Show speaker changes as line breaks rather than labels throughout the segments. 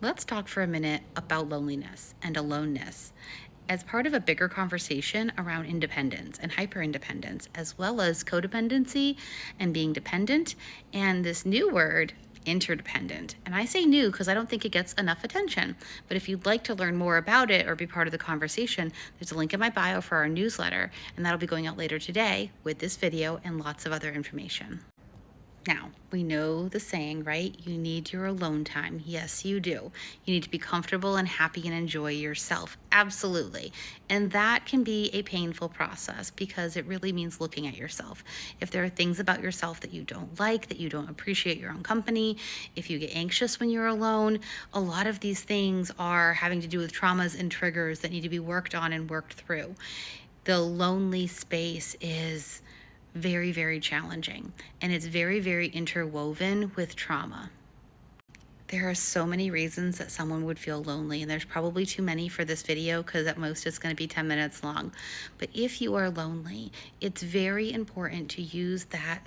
Let's talk for a minute about loneliness and aloneness as part of a bigger conversation around independence and hyperindependence, as well as codependency and being dependent, and this new word, interdependent. And I say new because I don't think it gets enough attention. But if you'd like to learn more about it or be part of the conversation, there's a link in my bio for our newsletter, and that'll be going out later today with this video and lots of other information. Now, we know the saying, right? You need your alone time. Yes, you do. You need to be comfortable and happy and enjoy yourself. Absolutely. And that can be a painful process because it really means looking at yourself. If there are things about yourself that you don't like, that you don't appreciate your own company, if you get anxious when you're alone, a lot of these things are having to do with traumas and triggers that need to be worked on and worked through. The lonely space is very, very challenging, and it's very, very interwoven with trauma. There are so many reasons that someone would feel lonely, and there's probably too many for this video because at most it's going to be 10 minutes long. But if you are lonely, it's very important to use that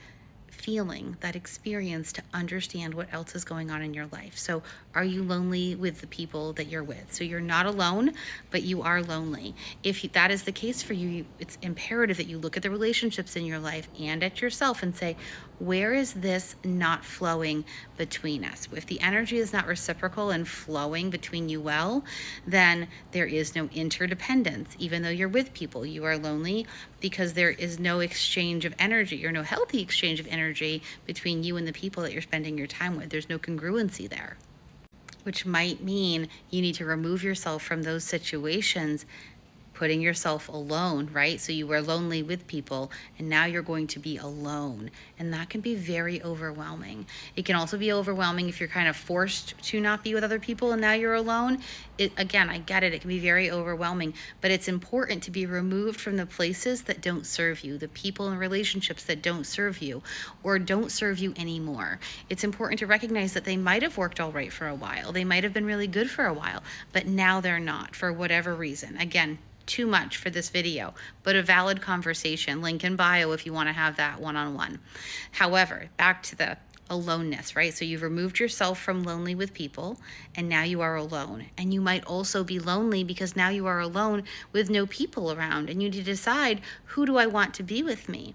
feeling, that experience, to understand what else is going on in your life. So are you lonely with the people that you're with? So you're not alone, but you are lonely. If that is the case for you, it's imperative that you look at the relationships in your life and at yourself and say, where is this not flowing between us? If the energy is not reciprocal and flowing between you well, then there is no interdependence. Even though you're with people, you are lonely because there is no exchange of energy or no healthy exchange of energy between you and the people that you're spending your time with. There's no congruency there, which might mean you need to remove yourself from those situations, putting yourself alone, right? So you were lonely with people and now you're going to be alone. And that can be very overwhelming. It can also be overwhelming if you're kind of forced to not be with other people and now you're alone. Again, I get it. It can be very overwhelming, but it's important to be removed from the places that don't serve you, the people and relationships that don't serve you or don't serve you anymore. It's important to recognize that they might have worked all right for a while. They might have been really good for a while, but now they're not for whatever reason. Again, too much for this video, but a valid conversation. Link in bio if you want to have that one-on-one. However, back to the aloneness, right? So you've removed yourself from lonely with people and now you are alone. And you might also be lonely because now you are alone with no people around and you need to decide, who do I want to be with me?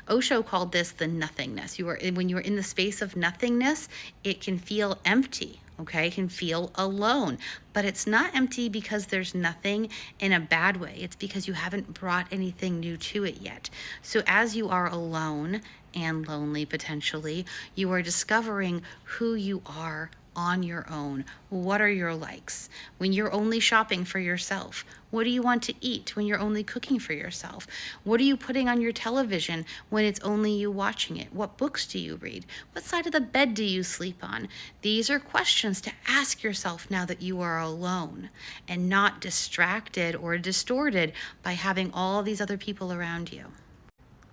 Osho called this the nothingness. When you are in the space of nothingness, it can feel empty. Okay, it can feel alone, but it's not empty because there's nothing in a bad way. It's because you haven't brought anything new to it yet. So as you are alone and lonely potentially, you are discovering who you are on your own. What are your likes? When you're only shopping for yourself, what do you want to eat when you're only cooking for yourself? What are you putting on your television when it's only you watching it? What books do you read? What side of the bed do you sleep on? These are questions to ask yourself now that you are alone and not distracted or distorted by having all these other people around you.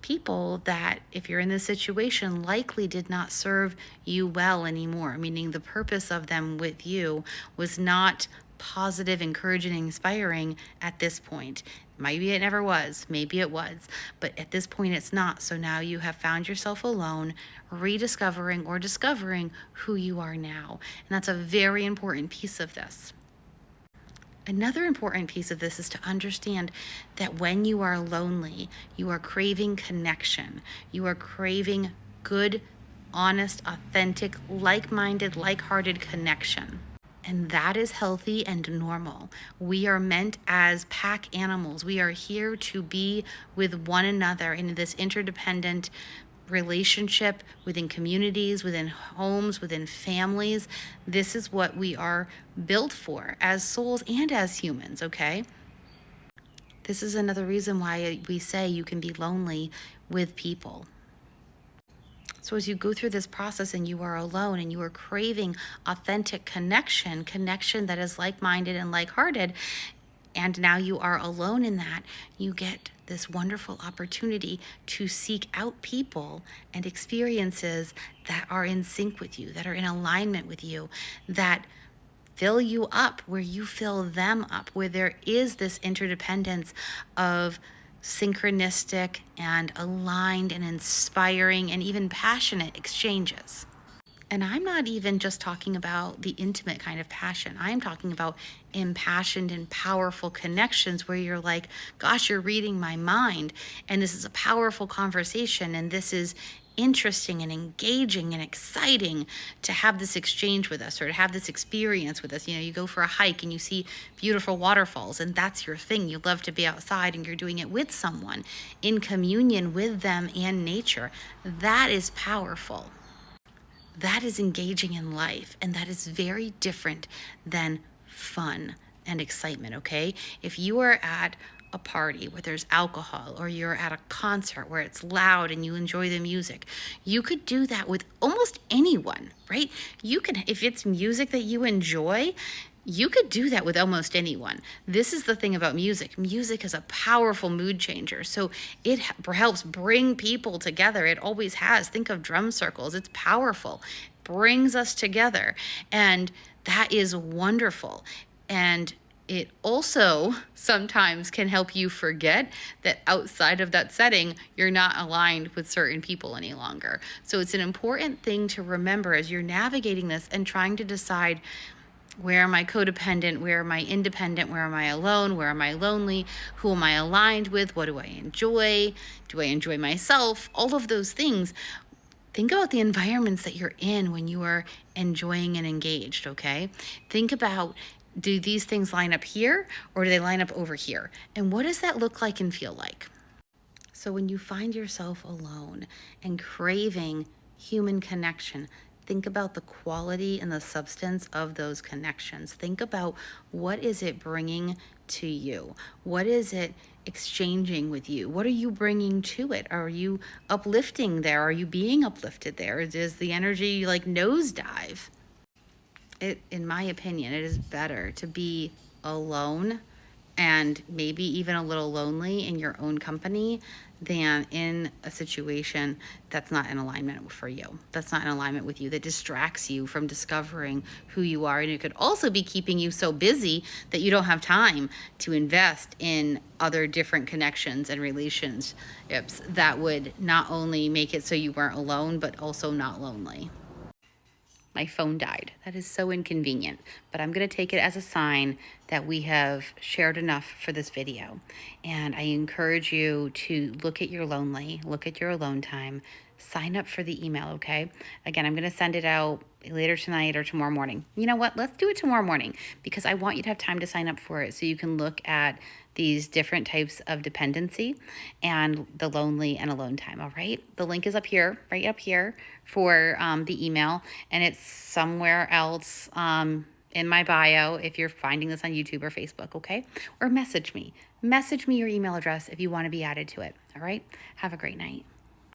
People that, if you're in this situation, likely did not serve you well anymore, meaning the purpose of them with you was not positive, encouraging, inspiring at this point. Maybe it never was, maybe it was, but at this point it's not. So now you have found yourself alone, rediscovering or discovering who you are now. And that's a very important piece of this. Another important piece of this is to understand that when you are lonely, you are craving connection. You are craving good, honest, authentic, like-minded, like-hearted connection. And that is healthy and normal. We are meant as pack animals. We are here to be with one another in this interdependent relationship within communities, within homes, within families. This is what we are built for as souls and as humans, okay? This is another reason why we say you can be lonely with people. So as you go through this process and you are alone and you are craving authentic connection that is like-minded and like-hearted, and now you are alone in that, you get this wonderful opportunity to seek out people and experiences that are in sync with you, that are in alignment with you, that fill you up where you fill them up, where there is this interdependence of synchronistic and aligned and inspiring and even passionate exchanges. And I'm not even just talking about the intimate kind of passion. I'm talking about impassioned and powerful connections where you're like, gosh, you're reading my mind. And this is a powerful conversation. And this is interesting and engaging and exciting to have this exchange with us or to have this experience with us. You know, you go for a hike and you see beautiful waterfalls, and that's your thing. You love to be outside and you're doing it with someone in communion with them and nature. That is powerful. That is engaging in life, and that is very different than fun and excitement, okay? If you are at a party where there's alcohol, or you're at a concert where it's loud and you enjoy the music, you could do that with almost anyone, right? You can, if it's music that you enjoy, you could do that with almost anyone. This is the thing about music. Music is a powerful mood changer. So it helps bring people together. It always has. Think of drum circles. It's powerful. Brings us together. And that is wonderful. And it also sometimes can help you forget that outside of that setting, you're not aligned with certain people any longer. So it's an important thing to remember as you're navigating this and trying to decide, where am I codependent? Where am I independent? Where am I alone? Where am I lonely? Who am I aligned with? What do I enjoy? Do I enjoy myself? All of those things. Think about the environments that you're in when you are enjoying and engaged, okay? Think about, do these things line up here or do they line up over here? And what does that look like and feel like? So when you find yourself alone and craving human connection, think about the quality and the substance of those connections. Think about, what is it bringing to you? What is it exchanging with you? What are you bringing to it? Are you uplifting there? Are you being uplifted there? Does the energy like nosedive? In my opinion, it is better to be alone and maybe even a little lonely in your own company than in a situation that's not in alignment for you. That's not in alignment with you, that distracts you from discovering who you are. And it could also be keeping you so busy that you don't have time to invest in other different connections and relationships that would not only make it so you weren't alone, but also not lonely. My phone died. That is so inconvenient, but I'm going to take it as a sign that we have shared enough for this video. And I encourage you to look at your lonely, look at your alone time, sign up for the email, okay? Again, I'm going to send it out later tonight or tomorrow morning. You know what? Let's do it tomorrow morning, because I want you to have time to sign up for it so you can look at these different types of dependency and the lonely and alone time, all right? The link is up here, right up here for the email, and it's somewhere else in my bio if you're finding this on YouTube or Facebook, okay? Or message me. Message me your email address if you want to be added to it, all right? Have a great night.